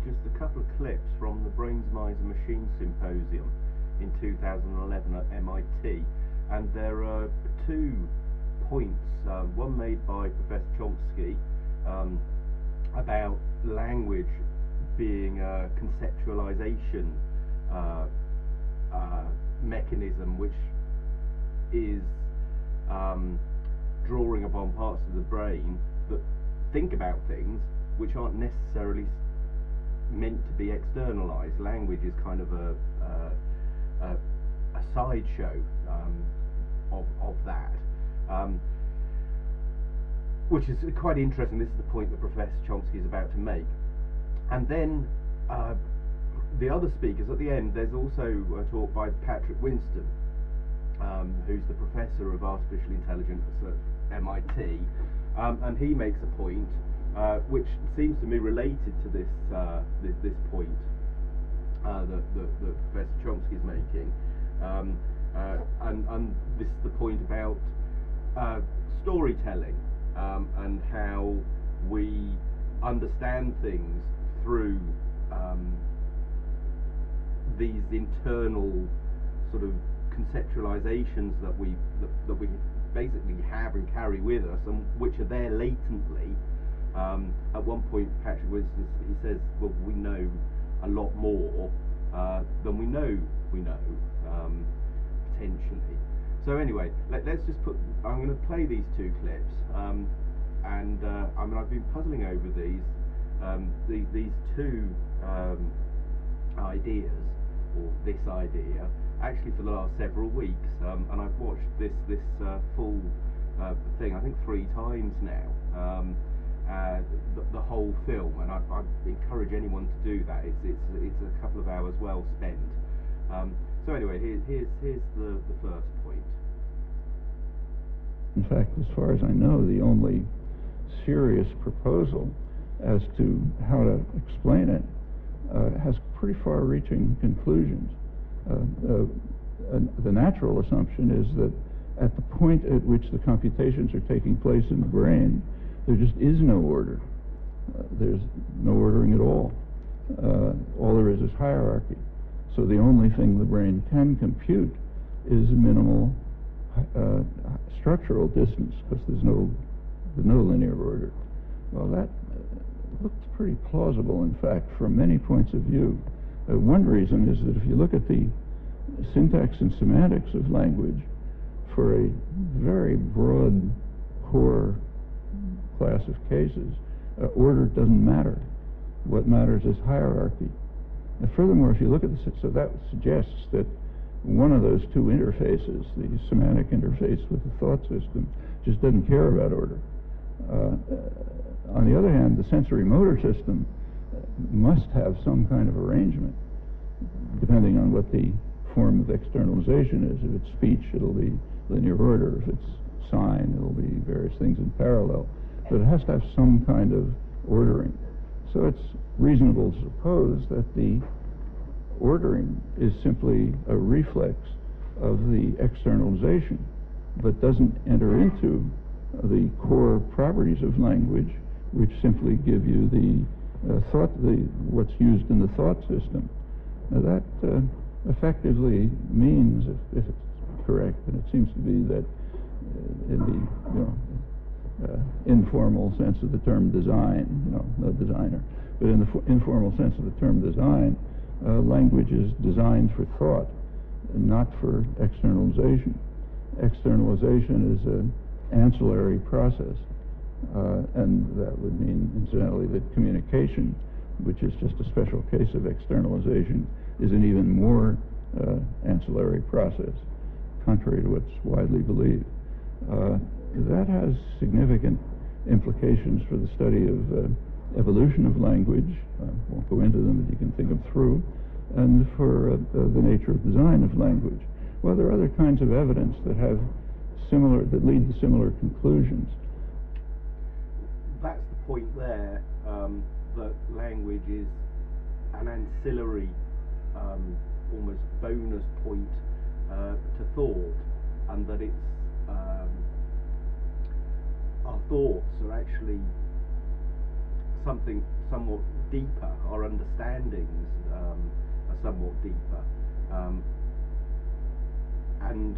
just a couple of clips from the Brains, Minds and Machines Symposium in 2011 at MIT, and there are 2 points, one made by Professor Chomsky about language being a conceptualization mechanism which is drawing upon parts of the brain that think about things which aren't necessarily meant to be externalized. Language is kind of a sideshow of that, which is quite interesting. This is the point that Professor Chomsky is about to make. And then the other speakers at the end, there's also a talk by Patrick Winston, who's the professor of artificial intelligence at MIT, and he makes a point which seems to me related to this this point that Professor Chomsky is making, and this is the point about storytelling and how we understand things through these internal sort of conceptualizations that we basically have and carry with us, and which are there latently. At one point, Patrick Winston, he says, well, we know a lot more than we know, potentially. So anyway, let's just put, I'm going to play these 2 clips, and I mean, I've been puzzling over these 2 ideas, or this idea, actually for the last several weeks, and I've watched this full thing, I think 3 times now, the whole film, and I encourage anyone to do that. It's a couple of hours well spent. So anyway, here's the first point. In fact, as far as I know, the only serious proposal as to how to explain it has pretty far-reaching conclusions. The natural assumption is that at the point at which the computations are taking place in the brain, there just is no order. There's no ordering at all. All there is hierarchy. So the only thing the brain can compute is minimal structural distance, because there's no linear order. Well, that looks pretty plausible, in fact, from many points of view. One reason is that if you look at the syntax and semantics of language, for a very broad core class of cases, order doesn't matter. What matters is hierarchy. And furthermore, if you look at this, so that suggests that one of those 2 interfaces, the semantic interface with the thought system, just doesn't care about order. On the other hand, the sensory motor system must have some kind of arrangement, depending on what the form of externalization is. If it's speech, it'll be linear order. If it's sign, it'll be various things in parallel. But it has to have some kind of ordering. So it's reasonable to suppose that the ordering is simply a reflex of the externalization, but doesn't enter into the core properties of language, which simply give you the what's used in the thought system. Now that effectively means, if it's correct, and it seems to be, that in the informal sense of the term design, no designer, but in the informal sense of the term design, language is designed for thought, not for externalization. Externalization is an ancillary process, and that would mean, incidentally, that communication, which is just a special case of externalization, is an even more ancillary process, contrary to what's widely believed. That has significant implications for the study of evolution of language. I won't go into them, but you can think them through, and for the nature of design of language. Well, there are other kinds of evidence that that lead to similar conclusions. That's the point there, that language is an ancillary, almost bonus point to thought, and that it's our thoughts are actually something somewhat deeper. Our understandings are somewhat deeper, and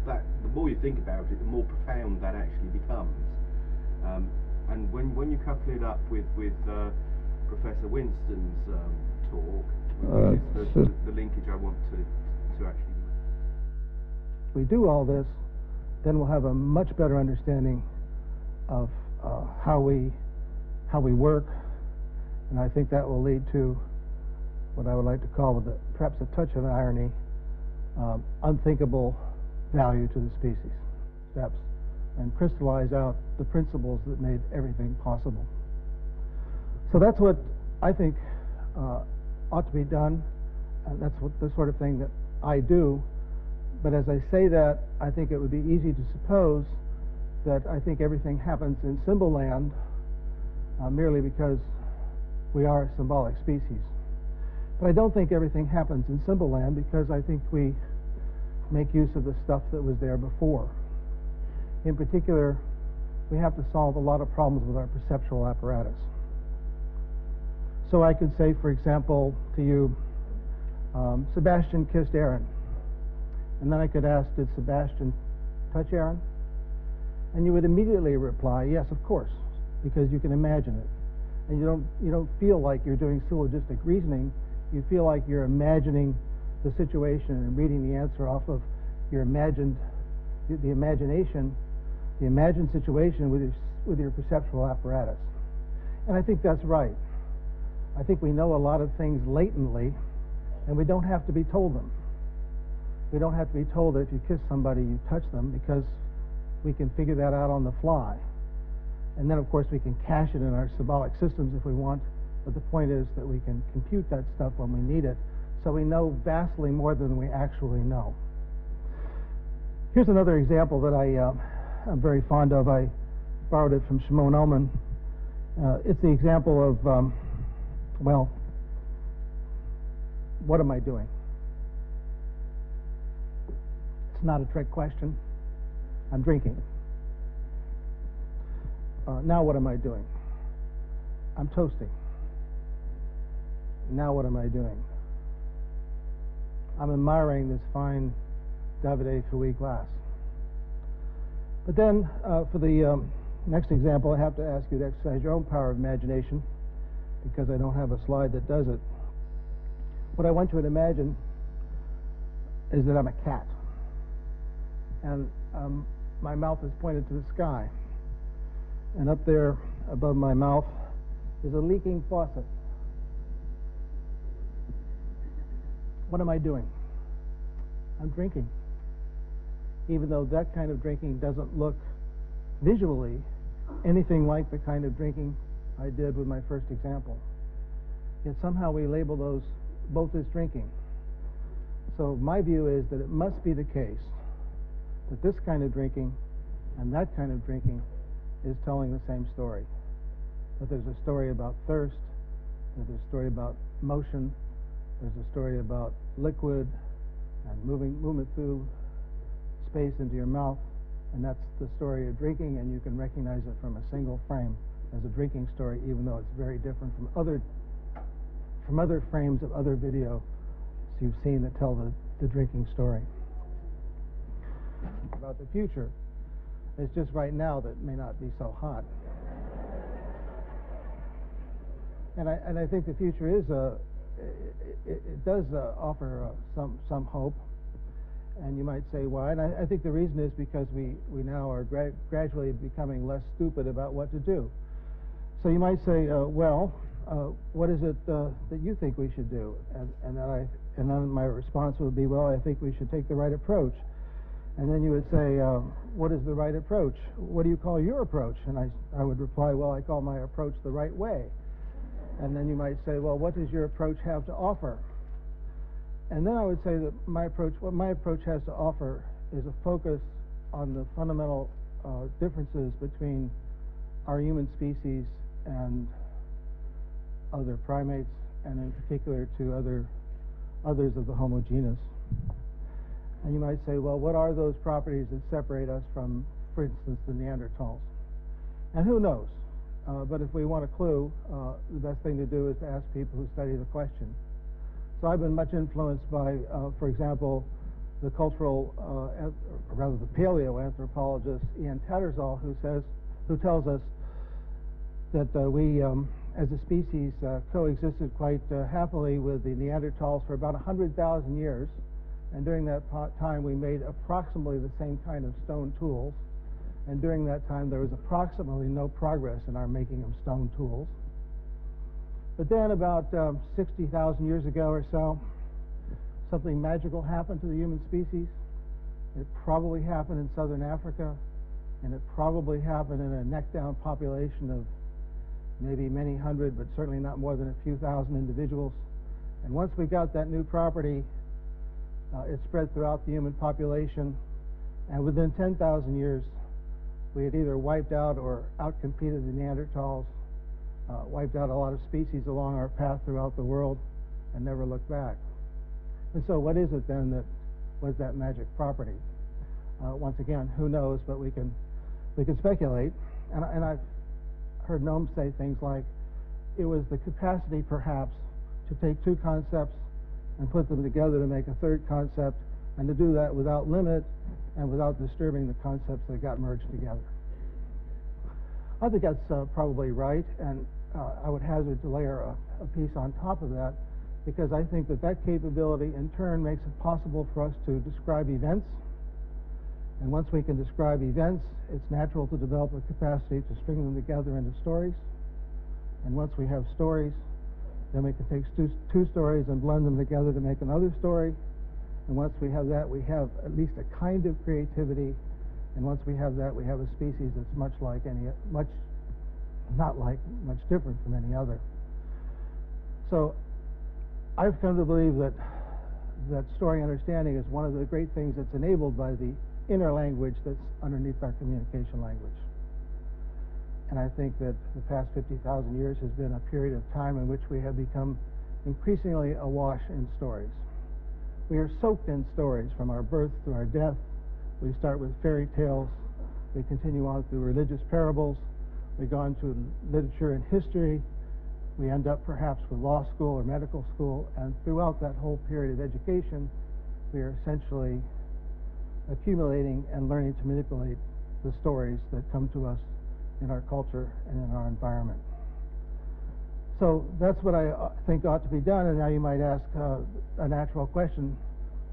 that the more you think about it, the more profound that actually becomes. And when you couple it up with Professor Winston's talk, which is the linkage I want to actually. If we do all this, then we'll have a much better understanding of how we work, and I think that will lead to what I would like to call, with perhaps a touch of irony, unthinkable value to the species, perhaps, and crystallize out the principles that made everything possible. So that's what I think ought to be done, and that's what the sort of thing that I do. But as I say that, I think it would be easy to suppose that I think everything happens in symbol land merely because we are a symbolic species. But I don't think everything happens in symbol land because I think we make use of the stuff that was there before. In particular, we have to solve a lot of problems with our perceptual apparatus. So I could say, for example, to you, Sebastian kissed Aaron. And then I could ask, did Sebastian touch Aaron? And you would immediately reply, yes, of course, because you can imagine it. And you don't feel like you're doing syllogistic reasoning. You feel like you're imagining the situation and reading the answer off of your imagined situation with your perceptual apparatus. And I think that's right. I think we know a lot of things latently, and we don't have to be told them. We don't have to be told that if you kiss somebody, you touch them, because we can figure that out on the fly. And then, of course, we can cache it in our symbolic systems if we want, but the point is that we can compute that stuff when we need it, so we know vastly more than we actually know. Here's another example that I'm very fond of. I borrowed it from Shimon Ullman. It's the example of, well, what am I doing? It's not a trick question. I'm drinking. Now what am I doing? I'm toasting. Now what am I doing? I'm admiring this fine Davide Fouilly glass. But then, for the next example, I have to ask you to exercise your own power of imagination, because I don't have a slide that does it. What I want you to imagine is that I'm a cat, and my mouth is pointed to the sky, and up there above my mouth is a leaking faucet. What am I doing? I'm drinking, even though that kind of drinking doesn't look visually anything like the kind of drinking I did with my first example. Yet somehow we label those both as drinking. So my view is that it must be the case that this kind of drinking and that kind of drinking is telling the same story. That there's a story about thirst, that there's a story about motion, there's a story about liquid and movement through space into your mouth, and that's the story of drinking, and you can recognize it from a single frame as a drinking story, even though it's very different from other frames of other video you've seen that tell the drinking story. About the future, it's just right now that may not be so hot. And I think the future is it does offer some hope. And you might say, why? And I think the reason is because we now are gradually becoming less stupid about what to do. So you might say, what is it that you think we should do? And then my response would be, well, I think we should take the right approach. And then you would say, what is the right approach? What do you call your approach? And I would reply, well, I call my approach the right way. And then you might say, well, what does your approach have to offer? And then I would say that what my approach has to offer is a focus on the fundamental differences between our human species and other primates, and in particular to others of the Homo genus. And you might say, well, what are those properties that separate us from, for instance, the Neanderthals? And who knows? but if we want a clue, the best thing to do is to ask people who study the question. So I've been much influenced by, for example, the cultural, or rather the paleoanthropologist Ian Tattersall, who tells us that we, as a species, coexisted quite happily with the Neanderthals for about 100,000 years, and during that time we made approximately the same kind of stone tools, and during that time there was approximately no progress in our making of stone tools. But then about 60,000 years ago or so, something magical happened to the human species. It probably happened in southern Africa, and it probably happened in a neck-down population of maybe many hundred, but certainly not more than a few thousand individuals. And once we got that new property, it spread throughout the human population, and within 10,000 years, we had either wiped out or outcompeted the Neanderthals, wiped out a lot of species along our path throughout the world, and never looked back. And so what is it then that was that magic property? Once again, who knows, but we can speculate. And I've heard gnomes say things like, it was the capacity perhaps to take two concepts and put them together to make a third concept, and to do that without limit and without disturbing the concepts that got merged together. I think that's probably right, and I would hazard to layer a piece on top of that, because I think that capability in turn makes it possible for us to describe events. And once we can describe events, it's natural to develop a capacity to string them together into stories. And once we have stories, then we can take two stories and blend them together to make another story. And once we have that, we have at least a kind of creativity. And once we have that, we have a species that's much different from any other. So I've come to believe that story understanding is one of the great things that's enabled by the inner language that's underneath our communication language. And I think that the past 50,000 years has been a period of time in which we have become increasingly awash in stories. We are soaked in stories from our birth to our death. We start with fairy tales. We continue on through religious parables. We go on to literature and history. We end up perhaps with law school or medical school. And throughout that whole period of education, we are essentially accumulating and learning to manipulate the stories that come to us in our culture and in our environment. So that's what I think ought to be done. And now you might ask a natural question: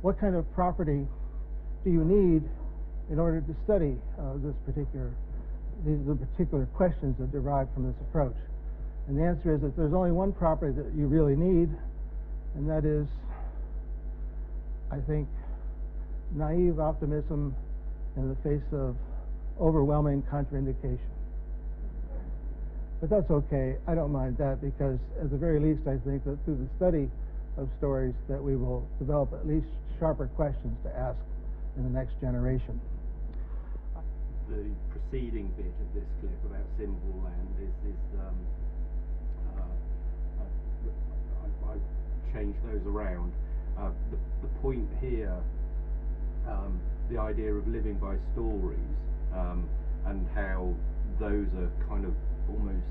what kind of property do you need in order to study these are the particular questions that derive from this approach? And the answer is that there's only one property that you really need, and that is, I think, naive optimism in the face of overwhelming contraindication. But that's okay. I don't mind that, because at the very least I think that through the study of stories that we will develop at least sharper questions to ask in the next generation. The preceding bit of this clip about symbol land I changed those around. The point here, the idea of living by stories, and how those are kind of almost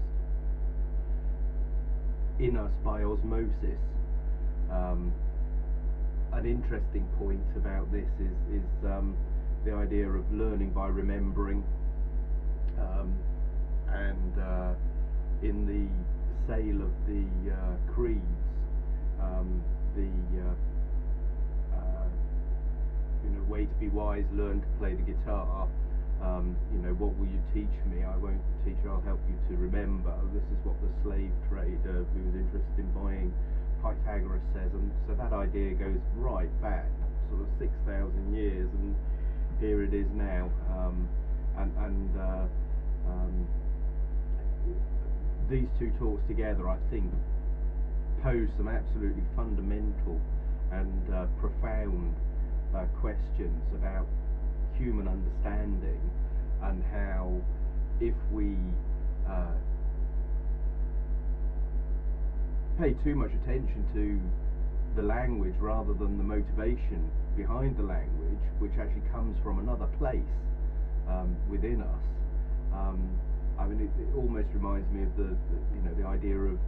in us by osmosis. An interesting point about this is the idea of learning by remembering, and in the sale of the creeds, way to be wise, learn to play the guitar. What will you teach me? I won't teach you, I'll help you to remember. This is what the slave trader who was interested in buying Pythagoras says, and so that idea goes right back sort of 6,000 years, and here it is now. These two talks together, I think, pose some absolutely fundamental and profound questions about human understanding, and how if we pay too much attention to the language rather than the motivation behind the language, which actually comes from another place within us, I mean, it almost reminds me of the idea of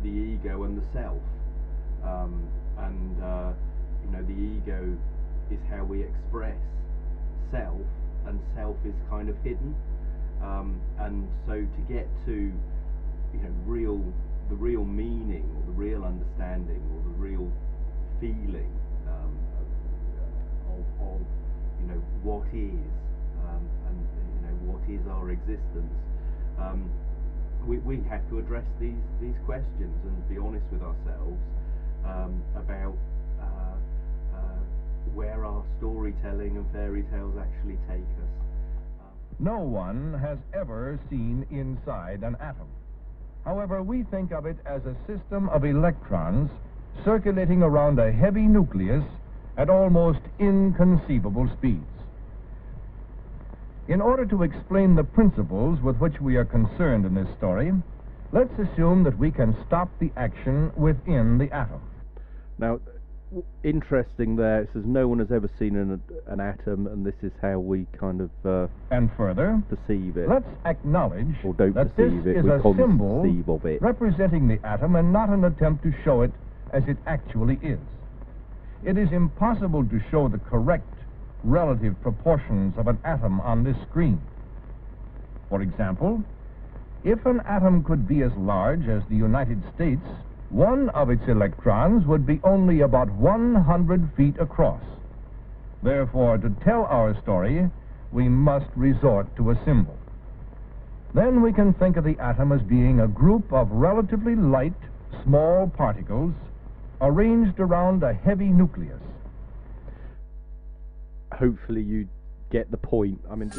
the ego and the self, the ego is how we express self, and self is kind of hidden, and so to get to the real meaning, or the real understanding, or the real feeling of what is, and what is our existence, we have to address these questions and be honest with ourselves about where our storytelling and fairy tales actually take us. No one has ever seen inside an atom. However, we think of it as a system of electrons circulating around a heavy nucleus at almost inconceivable speeds. In order to explain the principles with which we are concerned in this story, let's assume that we can stop the action within the atom. Now, interesting there, it says no one has ever seen an atom, and this is how we kind of and further, perceive it. Let's acknowledge or don't that perceive this it, is we a symbol conceive of it. representing the atom and not an attempt to show it as it actually is. It is impossible to show the correct relative proportions of an atom on this screen. For example, if an atom could be as large as the United States, one of its electrons would be only about 100 feet across. Therefore, to tell our story, we must resort to a symbol. Then we can think of the atom as being a group of relatively light, small particles arranged around a heavy nucleus. Hopefully you get the point. I mean,